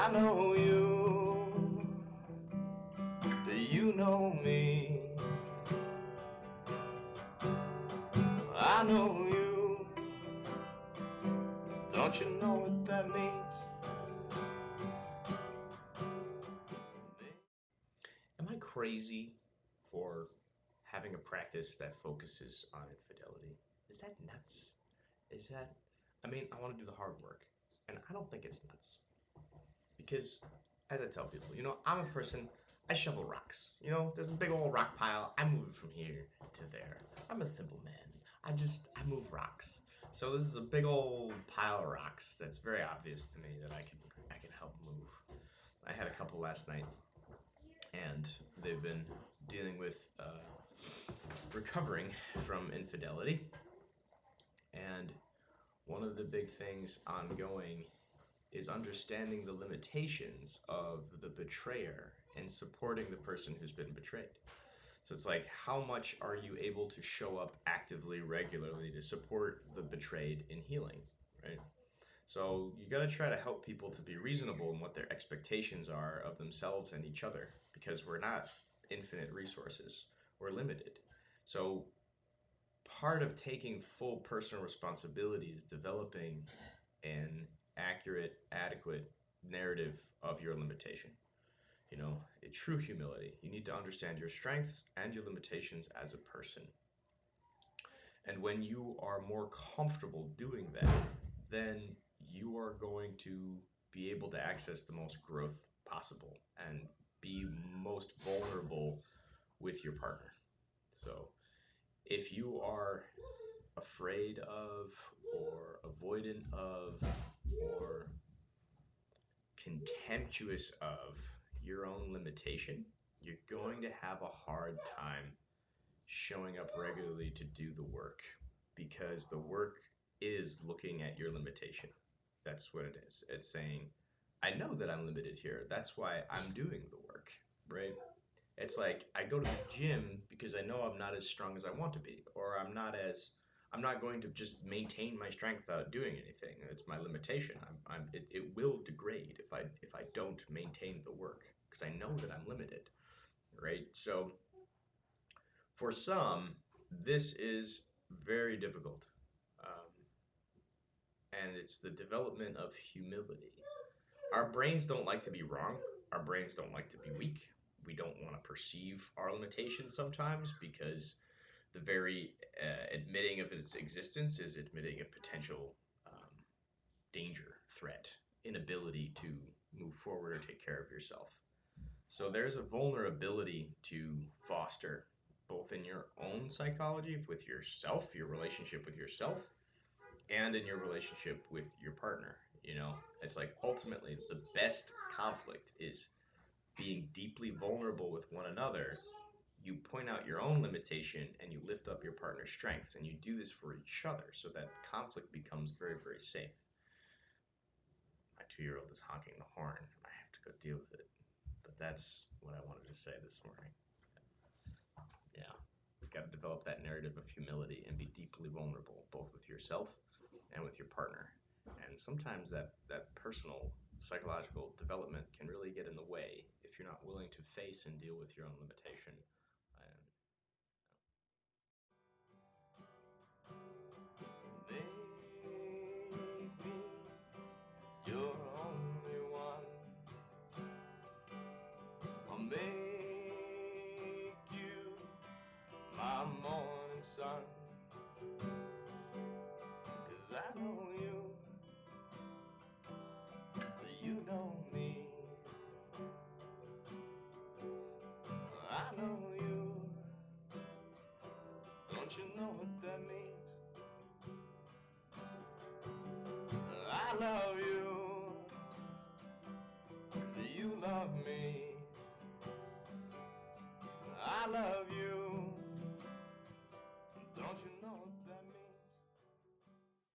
I know you. Do you know me? I know you. Don't you know what that means? Am I crazy for having a practice that focuses on infidelity? Is that nuts? Is that, I mean, I want to do the hard work, and I don't think it's nuts. Because, as I tell people, I'm a person, I shovel rocks. There's a big old rock pile, I move it from here to there. I'm a simple man. I move rocks. So this is a big old pile of rocks that's very obvious to me that I can help move. I had a couple last night, and they've been dealing with recovering from infidelity. And one of the big things ongoing is understanding the limitations of the betrayer and supporting the person who's been betrayed. So it's like, how much are you able to show up actively, regularly to support the betrayed in healing, right? So you got to try to help people to be reasonable in what their expectations are of themselves and each other, because we're not infinite resources. We're limited. So part of taking full personal responsibility is developing an accurate, adequate narrative of your limitation. A true humility. You need to understand your strengths and your limitations as a person. And when you are more comfortable doing that, then you are going to be able to access the most growth possible and be most vulnerable with your partner. So if you are afraid of, or avoidant of, or contemptuous of your own limitation, you're going to have a hard time showing up regularly to do the work, because the work is looking at your limitation. That's what it is. It's saying, I know that I'm limited here. That's why I'm doing the work, right? It's like, I go to the gym because I know I'm not as strong as I want to be, or I'm not going to just maintain my strength without doing anything. It's my limitation. It will degrade if I don't maintain the work, because I know that I'm limited, right? So for some, this is very difficult. Um, and it's the development of humility. Our brains don't like to be wrong. Our brains don't like to be weak. We don't want to perceive our limitations sometimes, because the very admitting of its existence is admitting a potential danger, threat, inability to move forward or take care of yourself. So there's a vulnerability to foster, both in your own psychology with yourself, your relationship with yourself, and in your relationship with your partner. It's like, ultimately the best conflict is being deeply vulnerable with one another. You point out your own limitation and you lift up your partner's strengths, and you do this for each other, so that conflict becomes very, very safe. My 2-year-old is honking the horn, and I have to go deal with it. But that's what I wanted to say this morning. Yeah, you've got to develop that narrative of humility and be deeply vulnerable, both with yourself and with your partner. And sometimes that personal psychological development can really get in the way if you're not willing to face and deal with your own limitation. Make me your only one. I'll make you my morning sun. 'Cause I know you, you know me. I know you. Don't you know what that means? I love you. Do you love me? I love